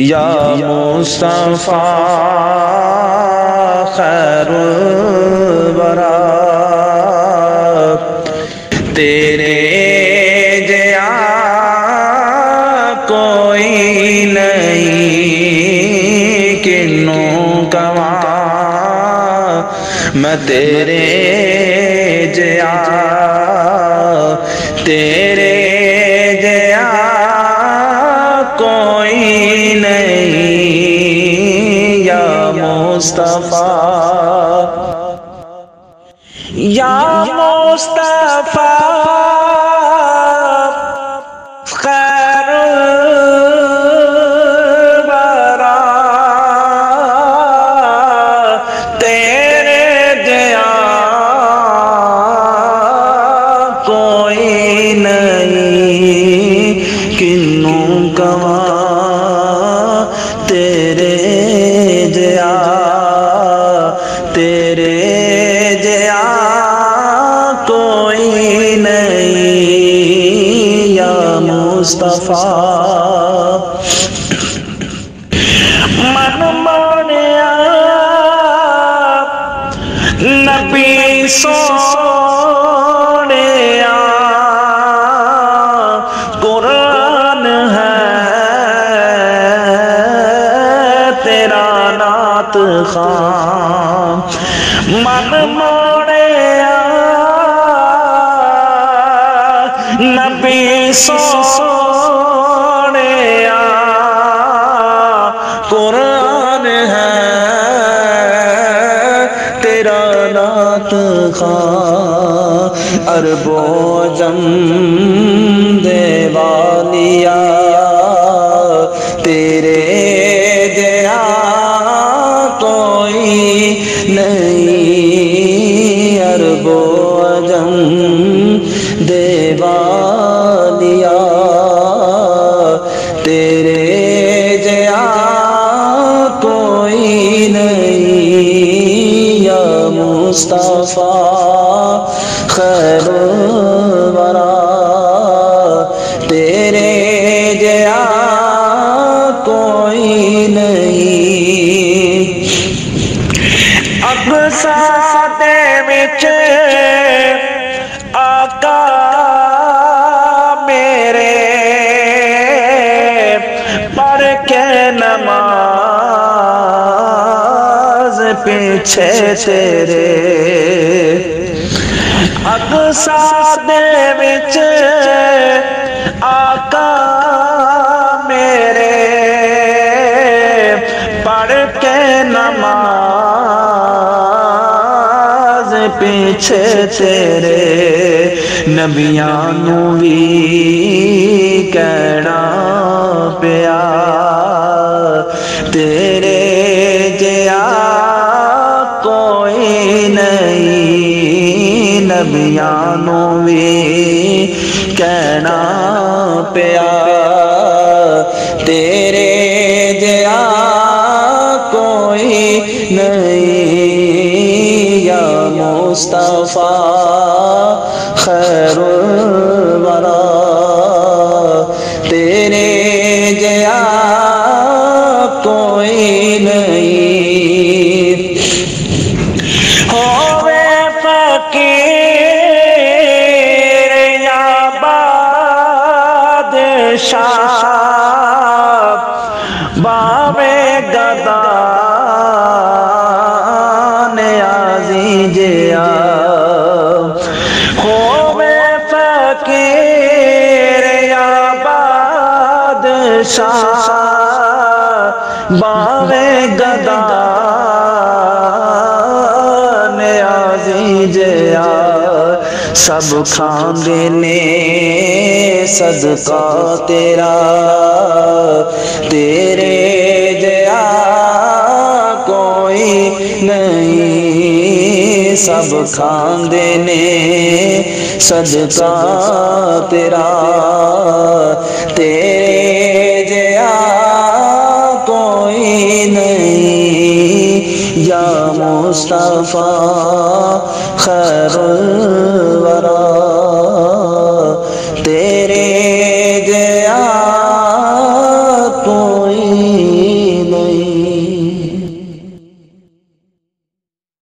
یا مصطفیٰ خیر الورا، تیرے جیا کوئی نہیں، کنوں کواں میں تیرے جیا، تیرے جیا کوئی نہیں، یا مصطفیٰ یا مصطفیٰ خیر الورا، تیرے جیا کوئی نہیں، کنوں کواں تیرے جیا، تیرے جیا کوئی نہیں، یا مصطفیٰ من مانیا نبی سونیا، قرآن ہے تیرا نعت خواں، من مانیا نبی سونیا، قرآن ہے تیرا نعت خواں، عرب و عجم دیوانیا، تیرے جیا کوئی نہیں، عرب و عجم دیوانیا، تیرے جیا کوئی نہیں، یا مصطفیٰ خیر الورا، تیرے جیا کوئی نہیں، اقصی دے وچ آقا میرے پڑھ کے نماز پیچھے تیرے، اقصی دے وچ آقا میرے پڑھ کے نماز پیچھے تیرے، نبیاں نوں وی کہنا پیا تیرے جیا کوئی نہیں، نبیاں نوں وی کہنا پیا تیرے جیا کوئی نہیں، یا مصطفیٰ خیر الورا، تیرے جیا کوئی نہیں، ہووے فقیر یا بادشاہ، باوے گدا نیازی جیا، ہووے فقیر یا بادشاہ، باوے گدا نیازی جیا، سب کھاندے نے صدقہ تیرا، تیرے جیا کوئی نہیں، سب کھاندے نے صدقہ تیرا، تیرے جیا کوئی نہیں، یا مصطفیٰ خیر الورا۔